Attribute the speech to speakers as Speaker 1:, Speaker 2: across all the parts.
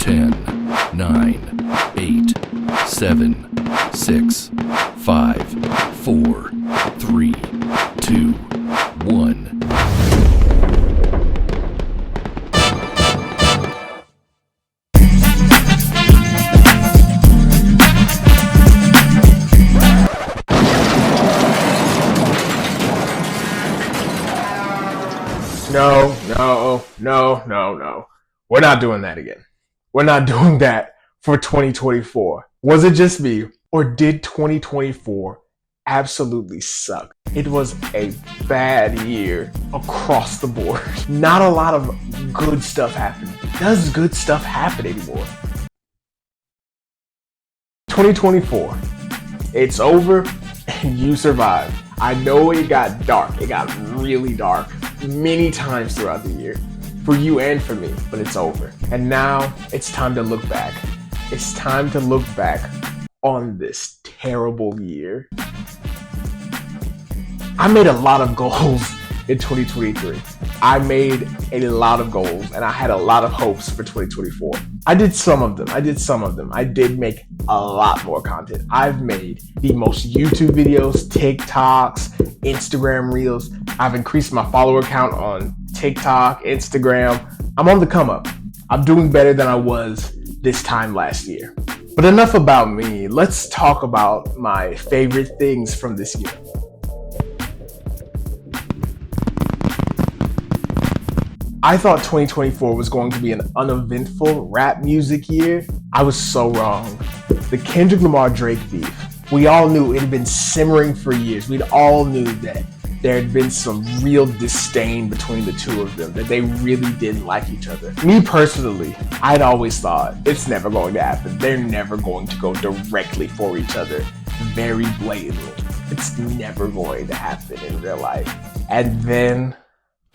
Speaker 1: 10, 9, 8, 7, 6, 5, 4, 3, 2, 1.
Speaker 2: No. We're not doing that again. We're not doing that for 2024. Was it just me, or did 2024 absolutely suck? It was a bad year across the board. Not a lot of good stuff happened. Does good stuff happen anymore? 2024, it's over and you survived. I know it got dark. It got really dark many times throughout the year. For you and for me, but it's over. And now it's time to look back. It's time to look back on this terrible year. I made a lot of goals in 2023. I made a lot of goals and I had a lot of hopes for 2024. I did some of them. I did make a lot more content. I've made the most YouTube videos, TikToks, Instagram Reels. I've increased my follower count on TikTok, Instagram. I'm on the come up. I'm doing better than I was this time last year. But enough about me. Let's talk about my favorite things from this year. I thought 2024 was going to be an uneventful rap music year. I was so wrong. The Kendrick Lamar Drake beef, we all knew it had been simmering for years. We'd all knew that there had been some real disdain between the two of them, that they really didn't like each other. Me personally, I'd always thought it's never going to happen. They're never going to go directly for each other very blatantly. It's never going to happen in real life. And then,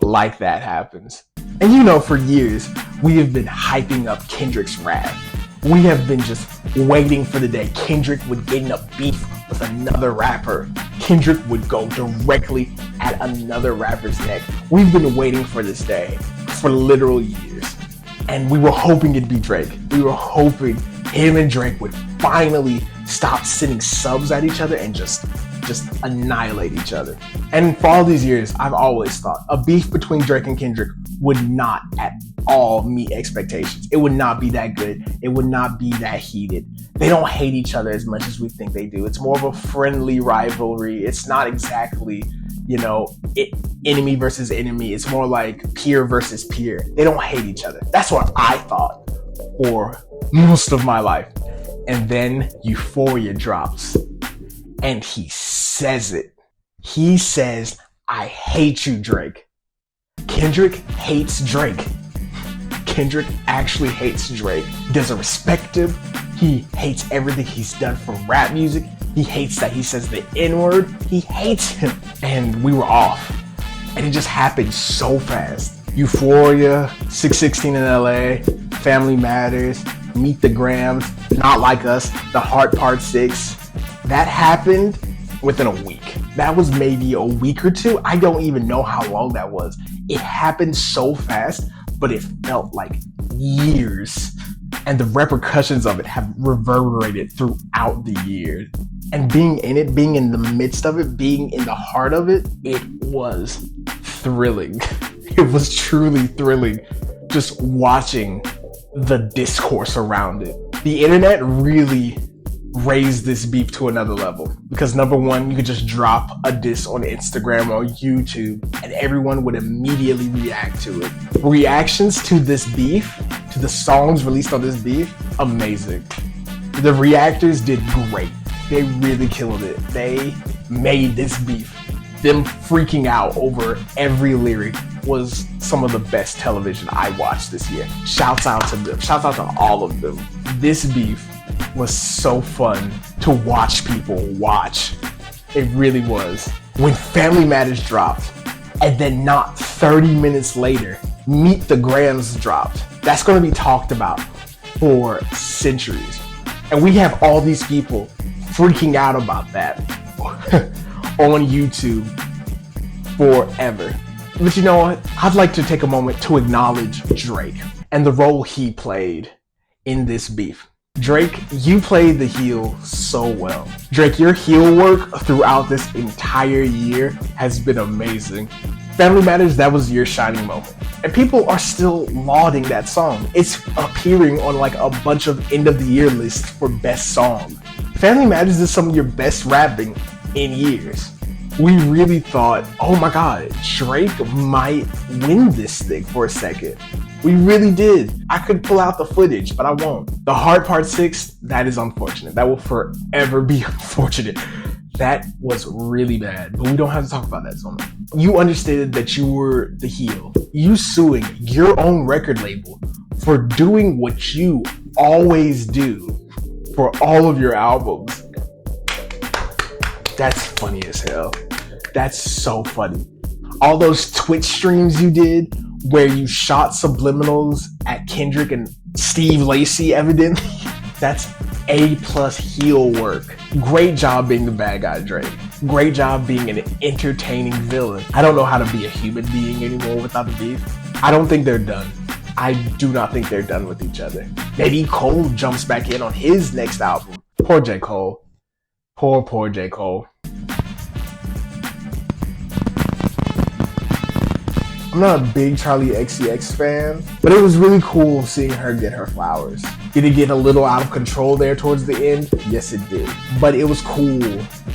Speaker 2: like that happens. And you know, for years, we have been hyping up Kendrick's rap. We have been just waiting for the day Kendrick would get in a beef with another rapper. Kendrick would go directly at another rapper's neck. We've been waiting for this day for literal years. And we were hoping it'd be Drake. We were hoping him and Drake would finally stop sending subs at each other and just annihilate each other. And for all these years, I've always thought a beef between Drake and Kendrick would not at all meet expectations. It would not be that good. It would not be that heated. They don't hate each other as much as we think they do. It's more of a friendly rivalry. It's not exactly, enemy versus enemy. It's more like peer versus peer. They don't hate each other. That's what I thought for most of my life. And then Euphoria drops. And he says it. He says, "I hate you, Drake." Kendrick hates Drake. Kendrick actually hates Drake. He doesn't respect him. He hates everything he's done for rap music. He hates that he says the N-word. He hates him. And we were off. And it just happened so fast. Euphoria, 616 in LA, Family Matters, Meet the Grams, Not Like Us, The Heart Part 6. That happened within a week. That was maybe a week or two. I don't even know how long that was. It happened so fast, but it felt like years. And the repercussions of it have reverberated throughout the year. And being in it, being in the midst of it, being in the heart of it, it was thrilling. It was truly thrilling just watching the discourse around it. The internet really raised this beef to another level because number one, you could just drop a diss on Instagram or YouTube and everyone would immediately react to it. Reactions to this beef, to the songs released on this beef, amazing. The reactors did great. They really killed it. They made this beef. Them freaking out over every lyric was some of the best television I watched this year. Shouts out to them. Shouts out to all of them. This beef was so fun to watch people watch. It really was. When Family Matters dropped, and then not 30 minutes later, Meet the Grams dropped. That's going to be talked about for centuries. And we have all these people freaking out about that on YouTube forever. But you know what? I'd like to take a moment to acknowledge Drake and the role he played in this beef. Drake, you played the heel so well. Drake, your heel work throughout this entire year has been amazing. Family Matters, that was your shining moment. And people are still lauding that song. It's appearing on like a bunch of end of the year lists for best song. Family Matters is some of your best rapping in years. We really thought, oh my God, Drake might win this thing for a second. We really did. I could pull out the footage, but I won't. The Hard Part 6, that is unfortunate. That will forever be unfortunate. That was really bad, but we don't have to talk about that so much. You understated that you were the heel. You suing your own record label for doing what you always do for all of your albums. That's funny as hell. That's so funny. All those Twitch streams you did where you shot subliminals at Kendrick and Steve Lacy, evidently. That's A+ heel work. Great job being the bad guy, Drake. Great job being an entertaining villain. I don't know how to be a human being anymore without the beef. I don't think they're done. I do not think they're done with each other. Maybe Cole jumps back in on his next album. Poor J. Cole. Poor J. Cole. I'm not a big Charlie XCX fan, but it was really cool seeing her get her flowers. Did it get a little out of control there towards the end? Yes, it did. But it was cool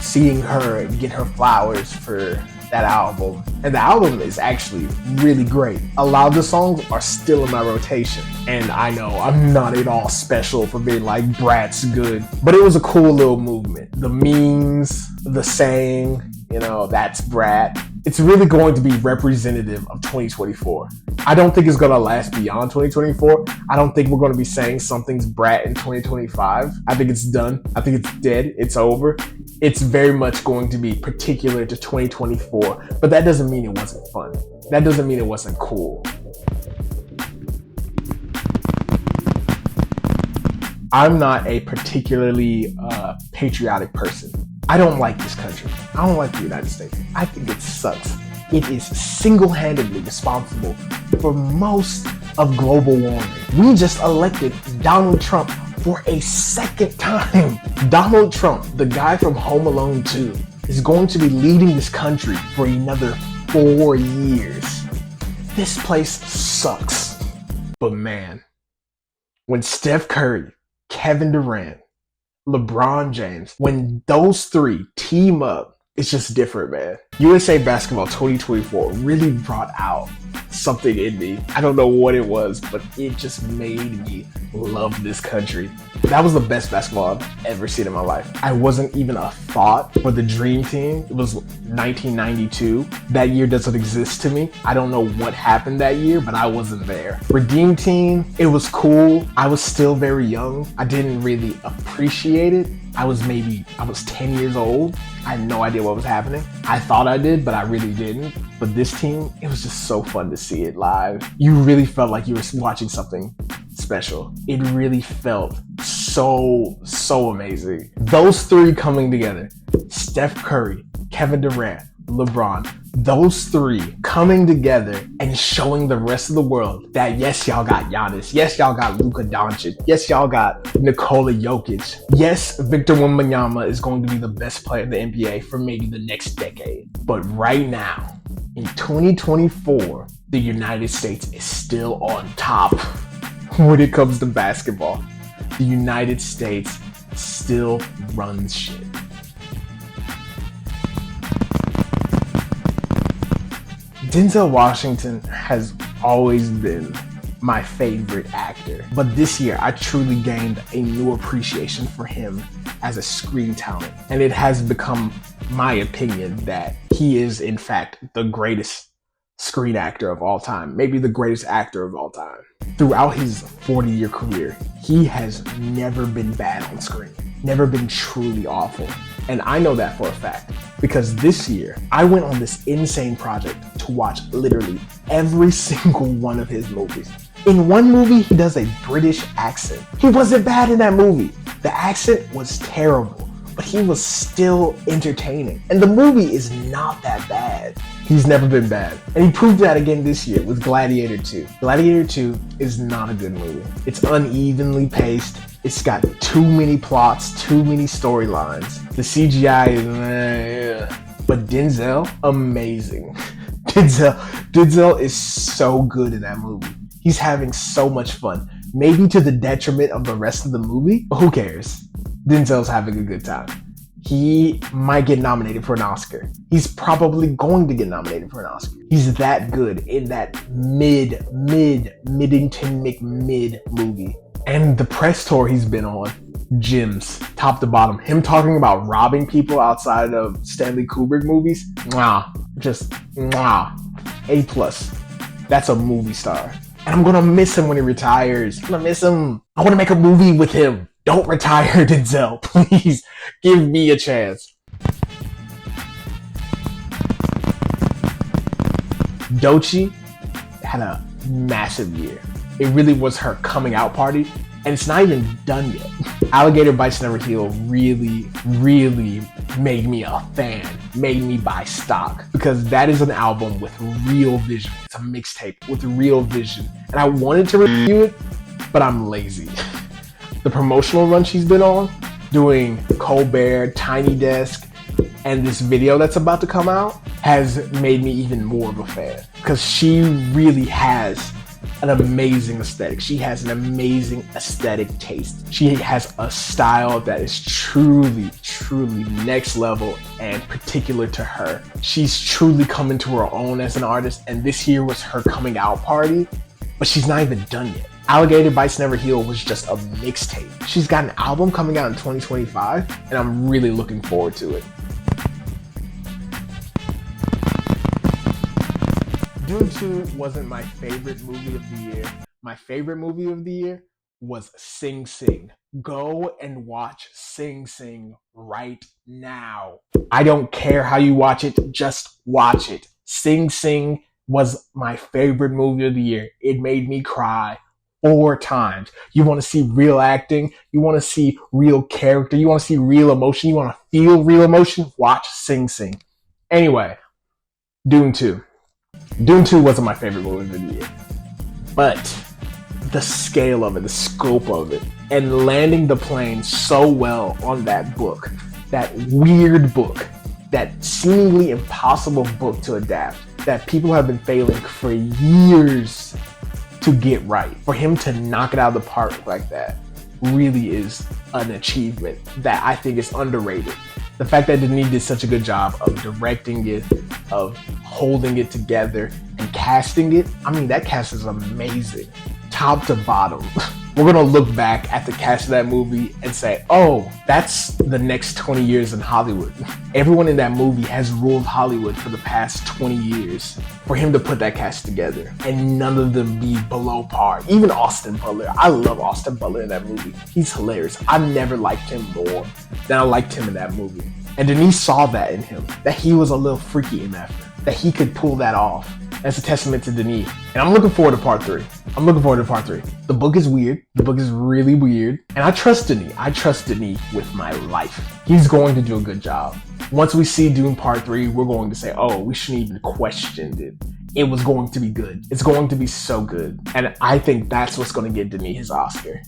Speaker 2: seeing her get her flowers for that album. And the album is actually really great. A lot of the songs are still in my rotation. And I know I'm not at all special for being like Brat's good, but it was a cool little movement. The memes, the saying, you know, that's Brat. It's really going to be representative of 2024. I don't think it's going to last beyond 2024. I don't think we're going to be saying something's Brat in 2025. I think it's done. I think it's dead. It's over. It's very much going to be particular to 2024, but that doesn't mean it wasn't fun. That doesn't mean it wasn't cool. I'm not a particularly patriotic person. I don't like this country. I don't like the United States. I think it sucks. It is single-handedly responsible for most of global warming. We just elected Donald Trump for a second time. Donald Trump, the guy from Home Alone 2, is going to be leading this country for another 4 years. This place sucks. But man, when Steph Curry, Kevin Durant, LeBron James, when those three team up, it's just different, man. USA Basketball 2024 really brought out something in me. I don't know what it was, but it just made me love this country. That was the best basketball I've ever seen in my life. I wasn't even a thought for the Dream Team. It was 1992. That year doesn't exist to me. I don't know what happened that year, but I wasn't there. Redeem Team, it was cool. I was still very young. I didn't really appreciate it. I was 10 years old. I had no idea what was happening. I thought I did, but I really didn't. But this team, it was just so fun to see it live. You really felt like you were watching something special. It really felt so amazing. Those three coming together, Steph Curry, Kevin Durant, LeBron, those three coming together and showing the rest of the world that yes, y'all got Giannis. Yes, y'all got Luka Doncic. Yes, y'all got Nikola Jokic. Yes, Victor Wembanyama is going to be the best player in the NBA for maybe the next decade. But right now, in 2024, the United States is still on top when it comes to basketball. The United States still runs shit. Denzel Washington has always been my favorite actor, but this year I truly gained a new appreciation for him as a screen talent, and it has become my opinion that he is in fact the greatest screen actor of all time, maybe the greatest actor of all time. Throughout his 40-year career, he has never been bad on screen, never been truly awful. And I know that for a fact because this year I went on this insane project to watch literally every single one of his movies. In one movie, he does a British accent. He wasn't bad in that movie. The accent was terrible, but he was still entertaining. And the movie is not that bad. He's never been bad. And he proved that again this year with Gladiator 2. Gladiator 2 is not a good movie. It's unevenly paced. It's got too many plots, too many storylines. The CGI is but Denzel, amazing. Denzel is so good in that movie. He's having so much fun. Maybe to the detriment of the rest of the movie, but who cares? Denzel's having a good time. He might get nominated for an Oscar. He's probably going to get nominated for an Oscar. He's that good in that Middington McMid movie. And the press tour he's been on, gems, top to bottom. Him talking about robbing people outside of Stanley Kubrick movies, A+. That's a movie star. And I'm gonna miss him when he retires. I'm gonna miss him. I wanna make a movie with him. Don't retire, Denzel. Please, give me a chance. Doechii had a massive year. It really was her coming out party, and it's not even done yet. Alligator Bites Never Heal really made me a fan, made me buy stock, because that is an album with real vision. It's a mixtape with real vision, and I wanted to review it, but I'm lazy. The promotional run she's been on, doing Colbert, Tiny Desk, and this video that's about to come out has made me even more of a fan, because she really has an amazing aesthetic. She has an amazing aesthetic taste. She has a style that is truly next level and particular to her. She's truly come into her own as an artist, and this year was her coming out party, but she's not even done yet. Alligator Bites Never Heal was just a mixtape. She's got an album coming out in 2025, and I'm really looking forward to it. Dune 2 wasn't my favorite movie of the year. My favorite movie of the year was Sing Sing. Go and watch Sing Sing right now. I don't care how you watch it, just watch it. Sing Sing was my favorite movie of the year. It made me cry 4 times. You want to see real acting, you want to see real character, you want to see real emotion, you want to feel real emotion, watch Sing Sing. Anyway, Dune 2. Dune 2 wasn't my favorite movie of the year, but the scale of it, the scope of it, and landing the plane so well on that book, that weird book, that seemingly impossible book to adapt, that people have been failing for years to get right. For him to knock it out of the park like that really is an achievement that I think is underrated. The fact that Denis did such a good job of directing it, of holding it together, and casting it, I mean, that cast is amazing, top to bottom. We're gonna look back at the cast of that movie and say, oh, that's the next 20 years in Hollywood. Everyone in that movie has ruled Hollywood for the past 20 years. For him to put that cast together and none of them be below par. Even Austin Butler. I love Austin Butler in that movie. He's hilarious. I never liked him more than I liked him in that movie. And Denis saw that in him, that he was a little freaky in that, that he could pull that off. That's a testament to Denis. And I'm looking forward to part 3. The book is weird. The book is really weird. And I trust Denis. I trust Denis with my life. He's going to do a good job. Once we see Dune part 3, we're going to say, oh, we shouldn't even question it. It was going to be good. It's going to be so good. And I think that's what's going to get Denis his Oscar.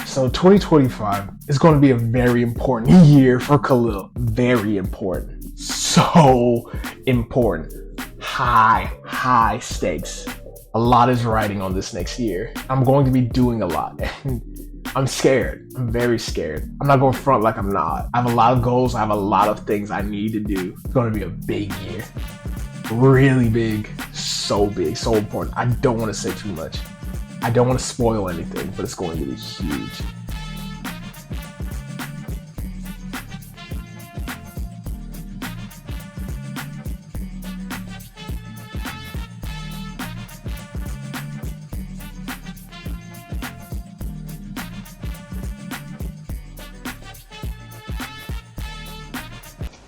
Speaker 2: So 2025 is going to be a very important year for Khalil. Very important. So important. High stakes. A lot is riding on this next year. I'm going to be doing a lot. And I'm scared. I'm very scared. I'm not going to front like I'm not. I have a lot of goals. I have a lot of things I need to do. It's going to be a big year. Really big. So important. I don't want to say too much. I don't want to spoil anything, but it's going to be huge.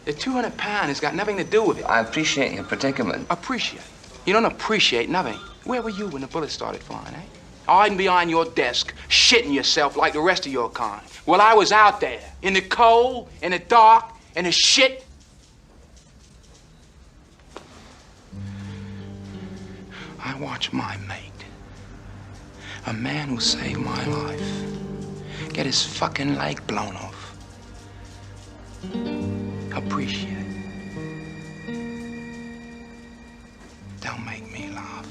Speaker 3: The 200 pound has got nothing to do with it.
Speaker 4: I appreciate your predicament.
Speaker 3: Appreciate? You don't appreciate nothing. Where were you when the bullets started flying, eh? hiding behind your desk, shitting yourself like the rest of your kind. Well, I was out there, in the cold, in the dark, in the shit. I watched my mate, a man who saved my life, get his fucking leg blown off. Appreciate it. Don't make me laugh.